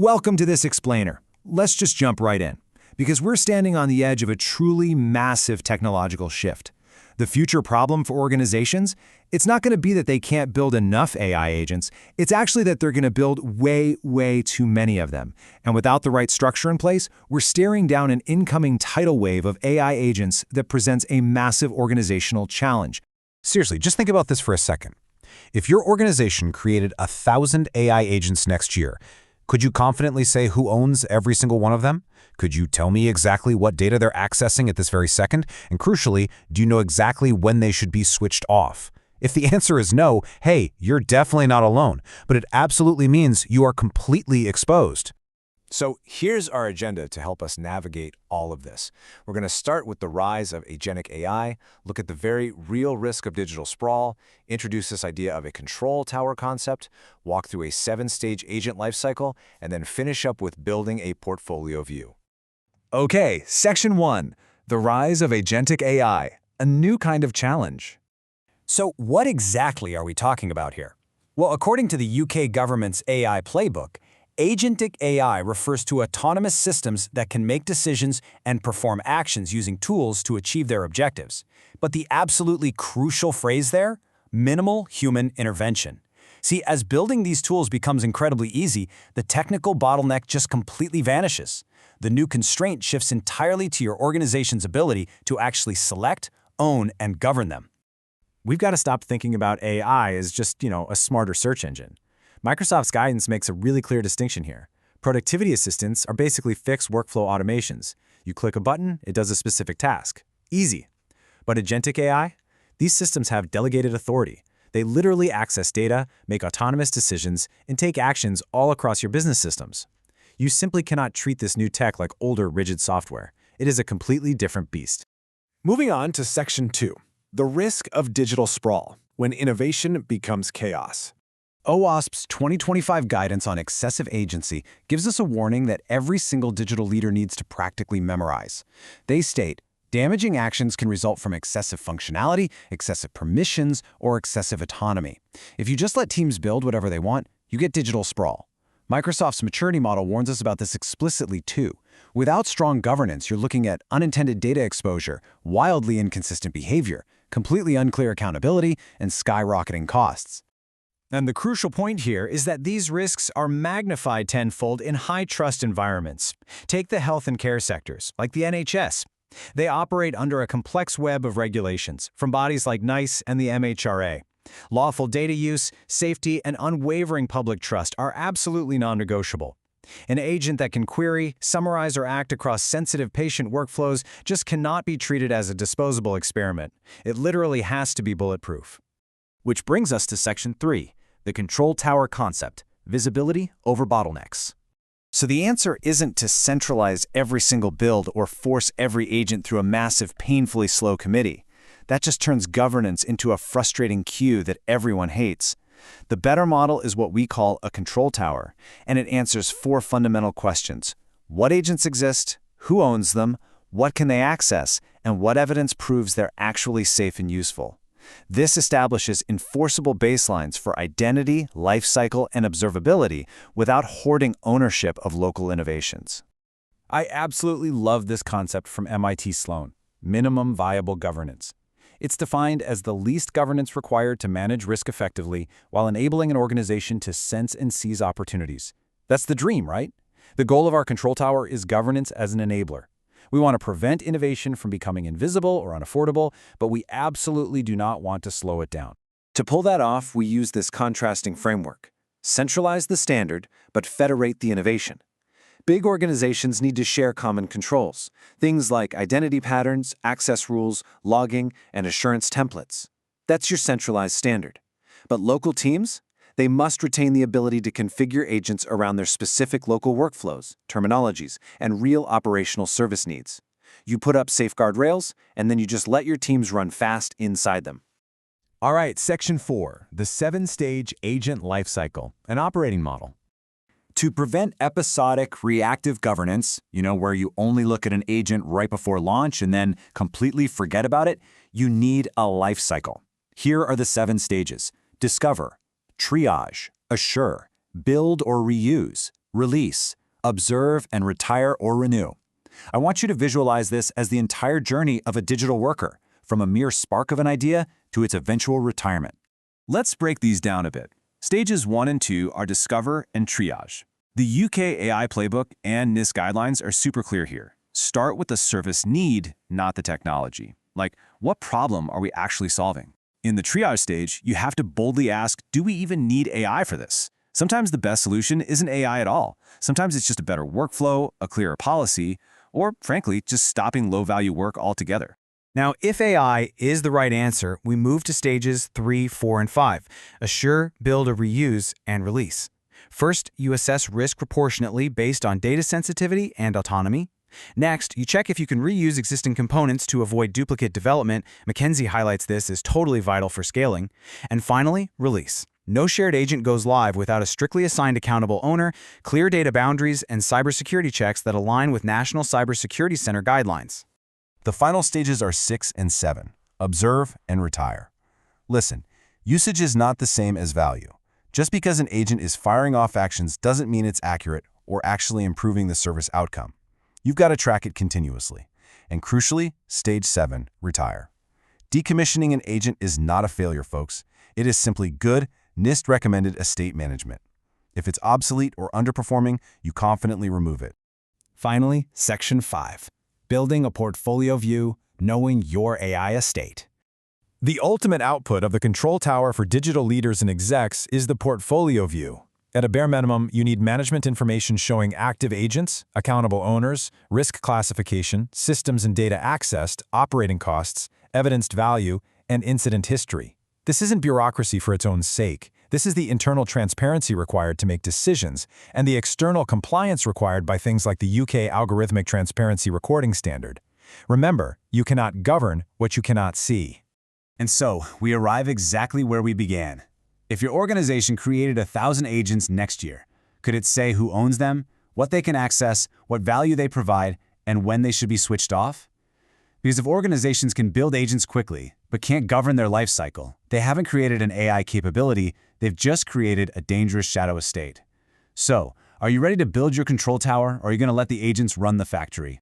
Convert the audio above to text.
Welcome to this explainer. Let's just jump right in, because we're standing on the edge of a truly massive technological shift. The future problem for organizations, it's not going to be that they can't build enough AI agents, it's actually that they're going to build way too many of them. And without the right structure in place, we're staring down an incoming tidal wave of AI agents that presents a massive organizational challenge. Seriously, just think about this for a second. If your organization created 1,000 AI agents next year, could you confidently say who owns every single one of them? Could you tell me exactly what data they're accessing at this very second? And crucially, do you know exactly when they should be switched off? If the answer is no, hey, you're definitely not alone, but it absolutely means you are completely exposed. So here's our agenda to help us navigate all of this. We're going to start with the rise of agentic AI, look at the very real risk of digital sprawl, introduce this idea of a control tower concept, walk through a 7-stage agent lifecycle, and then finish up with building a portfolio view. Okay, Section 1, the rise of agentic AI, a new kind of challenge. So what exactly are we talking about here? Well, according to the UK government's AI playbook, agentic AI refers to autonomous systems that can make decisions and perform actions using tools to achieve their objectives. But the absolutely crucial phrase there, minimal human intervention. See, as building these tools becomes incredibly easy, the technical bottleneck just completely vanishes. The new constraint shifts entirely to your organization's ability to actually select, own, and govern them. We've got to stop thinking about AI as just, a smarter search engine. Microsoft's guidance makes a really clear distinction here. Productivity assistants are basically fixed workflow automations. You click a button, it does a specific task. Easy. But agentic AI? These systems have delegated authority. They literally access data, make autonomous decisions, and take actions all across your business systems. You simply cannot treat this new tech like older, rigid software. It is a completely different beast. Moving on to Section 2, the risk of digital sprawl, when innovation becomes chaos. OWASP's 2025 guidance on excessive agency gives us a warning that every single digital leader needs to practically memorize. They state, damaging actions can result from excessive functionality, excessive permissions, or excessive autonomy. If you just let teams build whatever they want, you get digital sprawl. Microsoft's maturity model warns us about this explicitly too. Without strong governance, you're looking at unintended data exposure, wildly inconsistent behavior, completely unclear accountability, and skyrocketing costs. And the crucial point here is that these risks are magnified tenfold in high-trust environments. Take the health and care sectors, like the NHS. They operate under a complex web of regulations from bodies like NICE and the MHRA. Lawful data use, safety, and unwavering public trust are absolutely non-negotiable. An agent that can query, summarize, or act across sensitive patient workflows just cannot be treated as a disposable experiment. It literally has to be bulletproof. Which brings us to Section 3. The control tower concept, visibility over bottlenecks. So the answer isn't to centralize every single build or force every agent through a massive, painfully slow committee. That just turns governance into a frustrating queue that everyone hates. The better model is what we call a control tower, and it answers 4 fundamental questions. What agents exist? Who owns them? What can they access? And what evidence proves they're actually safe and useful? This establishes enforceable baselines for identity, lifecycle, and observability without hoarding ownership of local innovations. I absolutely love this concept from MIT Sloan, minimum viable governance. It's defined as the least governance required to manage risk effectively while enabling an organization to sense and seize opportunities. That's the dream, right? The goal of our control tower is governance as an enabler. We want to prevent innovation from becoming invisible or unaffordable, but we absolutely do not want to slow it down. To pull that off, we use this contrasting framework. Centralize the standard, but federate the innovation. Big organizations need to share common controls, things like identity patterns, access rules, logging, and assurance templates. That's your centralized standard. But local teams? They must retain the ability to configure agents around their specific local workflows, terminologies, and real operational service needs. You put up safe guardrails, and then you just let your teams run fast inside them. All right, Section 4, the 7-stage agent lifecycle, an operating model. To prevent episodic, reactive governance, where you only look at an agent right before launch and then completely forget about it, you need a lifecycle. Here are the 7 stages. Discover, triage, assure, build or reuse, release, observe, and retire or renew. I want you to visualize this as the entire journey of a digital worker, from a mere spark of an idea to its eventual retirement. Let's break these down a bit. Stages 1 and 2 are discover and triage. The UK AI playbook and NIST guidelines are super clear here. Start with the service need, not the technology. Like, what problem are we actually solving? In the triage stage, you have to boldly ask, do we even need AI for this? Sometimes the best solution isn't AI at all. Sometimes it's just a better workflow, a clearer policy, or frankly, just stopping low-value work altogether. Now, if AI is the right answer, we move to stages 3, 4, and 5. Assure, build, or reuse, and release. First, you assess risk proportionately based on data sensitivity and autonomy. Next, you check if you can reuse existing components to avoid duplicate development. McKinsey highlights this as totally vital for scaling. And finally, release. No shared agent goes live without a strictly assigned accountable owner, clear data boundaries, and cybersecurity checks that align with National Cybersecurity Center guidelines. The final stages are 6 and 7, observe and retire. Listen, usage is not the same as value. Just because an agent is firing off actions doesn't mean it's accurate or actually improving the service outcome. You've got to track it continuously. And crucially, stage 7, retire. Decommissioning an agent is not a failure, folks. It is simply good, NIST-recommended estate management. If it's obsolete or underperforming, you confidently remove it. Finally, Section 5. Building a portfolio view, knowing your AI estate. The ultimate output of the control tower for digital leaders and execs is the portfolio view. At a bare minimum, you need management information showing active agents, accountable owners, risk classification, systems and data accessed, operating costs, evidenced value, and incident history. This isn't bureaucracy for its own sake. This is the internal transparency required to make decisions and the external compliance required by things like the UK Algorithmic Transparency Recording Standard. Remember, you cannot govern what you cannot see. And so, we arrive exactly where we began. If your organization created 1,000 agents next year, could it say who owns them, what they can access, what value they provide, and when they should be switched off? Because if organizations can build agents quickly, but can't govern their life cycle, they haven't created an AI capability, they've just created a dangerous shadow estate. So, are you ready to build your control tower, or are you going to let the agents run the factory?